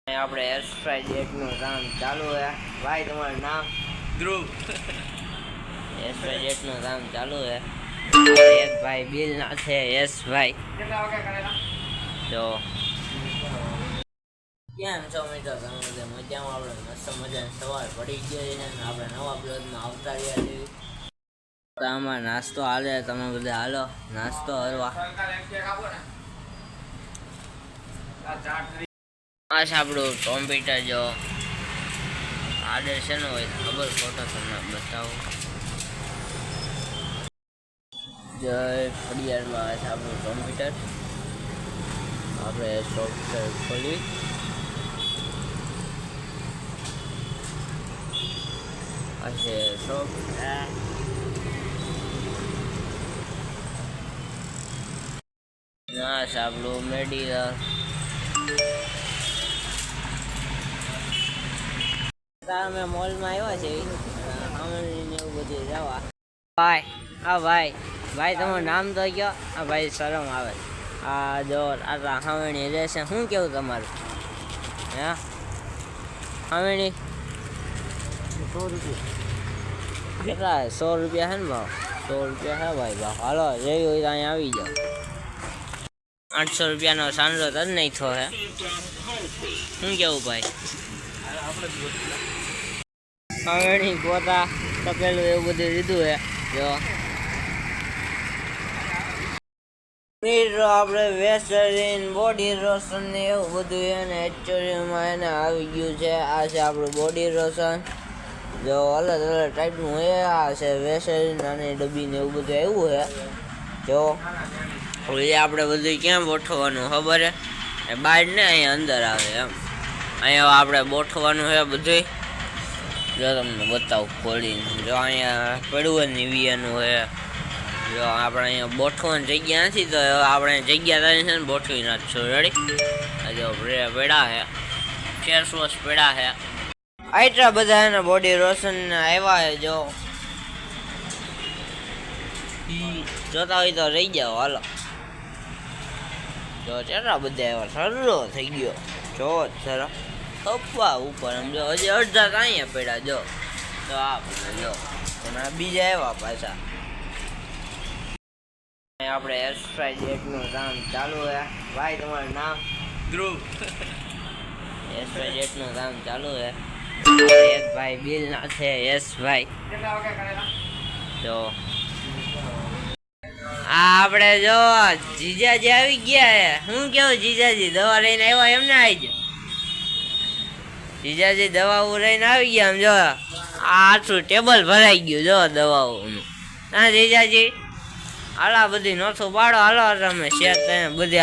આપણે એસ્ટ્રાઇડ નું કામ ચાલુ है भाई तुम्हारा नाम ध्रुव एस्ट्राइड નું કામ ચાલુ है एक भाई बिल ना थे यस भाई तो કેમ છો મિત્રો તમે બધા મજામાં આપણે મસ્ત મજાની સવાર પડી ગઈ છે ને આપણે નવા બ્લોગમાં આવતા રહ્યા છીએ તો આમાં નાસ્તો હાલે તમે બધા હાલો નાસ્તો હરવા આ છે આપણું કોમ્પ્યુટર જો આડે છે ને હોય ખબર ફોટો તમને બતાવું જય ફળિયારમાં છે આપણું કોમ્પ્યુટર આપણે સોફ્ટવેર ખોલી છે સોફ્ટવેર ના છે આપણું મેડિકલ અમે મોલમાં આવ્યા છે ને એવું બધું જવા ભાઈ હા ભાઈ ભાઈ તમારું નામ તો કયો હા ભાઈ શરમ આવે આ જો આટલા હાવણી રહેશે શું કેવું તમારું હે હાવણી 100 રૂપિયા કેટલા 100 રૂપિયા છે ને ભાવ 100 રૂપિયા છે ભાઈ ભાવ હાલો જેવી હોય તો અહીંયા આવી જાઓ 800 રૂપિયાનો સાંડો તો જ નહીં થયો હે શું કેવું ભાઈ હાવણી ગોતા તપેલું એવું બધું લીધું હે જો આપણે વેસ્ટરીન બોડી રોશન ને એવું બધું એને એકચ્યુઅલીમાં એને આવી ગયું છે આ છે આપણું બોડી રોશન જો અલગ અલગ ટાઈપનું હોય આ છે વેસ્ટરીન નાની ડબ્બી ને એવું બધું આવ્યું છે જો એ આપણે બધું ક્યાં ગોઠવવાનું ખબર હે બહાર ને અહીંયા અંદર આવે એમ અહીંયા આપણે ગોઠવવાનું છે બધું જો તમને બતાવું ખોલીને જો અહીંયા પડવું નિવિયાનું છે જો આપણે અહીંયા ગોઠવાની જગ્યા નથી તો આપણે જગ્યા થાય છે ને ગોઠવી નાખશું રેડી જો પેડા છે ફેસ વોશ પેડા છે આટલા બધા એના બોડી રોશન આવ્યા છે જો જોતા હોય તો રહી જાઓ હાલો જો કેટલા બધા આવ્યા સરરો થઈ ગયો જો સર કપવા ઉપર આમ જો હજી અડધા અહીંયા પડ્યા જો તો આ જો એના બીજા આવ્યા પાછા આપણે એસ્ટ્રાઇડ નું કામ ચાલુ है भाई तुम्हारा नाम ध्रुव एस्ट्राइड નું કામ ચાલુ है एक भाई बिल ना थे यस भाई तो આપણે જો જીજાજી આવી ગયા હે હું કેવું જીજાજી દવા લઈને આવ્યા એમને આવી જાઓ જીજાજી દવાઓ લઈને આવી ગયા આમ જો આટલું ટેબલ ભરાઈ ગયું જો દવાઓનું હા જીજાજી હાલા બધી નોથું પાડો હાલો તમે સેટ કરીને બધી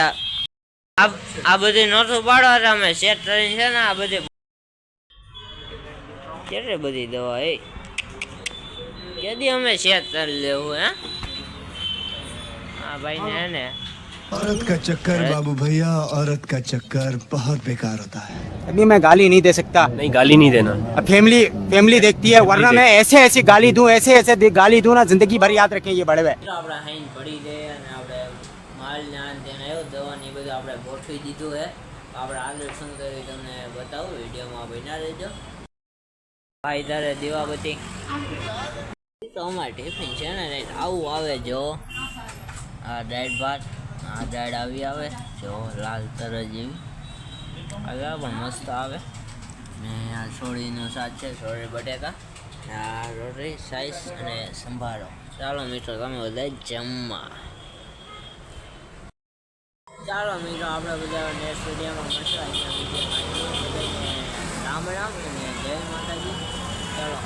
આ બધી નોથું પાડો તમે સેટ કરીને છે ને આ બધી કેટલી બધી દવા એ કેદી અમે સેટ કરી લેવું હે હા ભાઈ ને ને औरत का चक्कर बाबू भैया औरत का चक्कर बहुत बेकार होता है अभी मैं गाली नहीं दे सकता नहीं गाली नहीं देना अब फैमिली देखती है वरना मैं ऐसे गाली दूं ऐसे गाली दूं ना जिंदगी भर याद रखें ये बड़े हुए આપણે હાઈન પડી દે અને આપણે માલ નાન તેને આવ્યો દવા ને બધું આપણે ગોઠવી દીધું હે આપણે આગળ શું કરી તમને બતાવું વિડીયોમાં બના રહેજો ભાઈ તારે દીવાબત્તી તો અમારે ટિફિન છે ને આવું આવે જો આ દાળ ભાત આ દાળ આવી આવે જો લાલ તરજ જેવી આગળ પણ મસ્ત આવે ને આ છોડીનું શાક છે છોડી બટેકા આ રોટલી સાઈસ અને સંભારો ચાલો મિત્રો તમે બધા જમવા ચાલો મિત્રો આપણે બધા નેક્સ્ટ વિડીયોમાં મળશું રામ રામ અને જય માતાજી ચાલો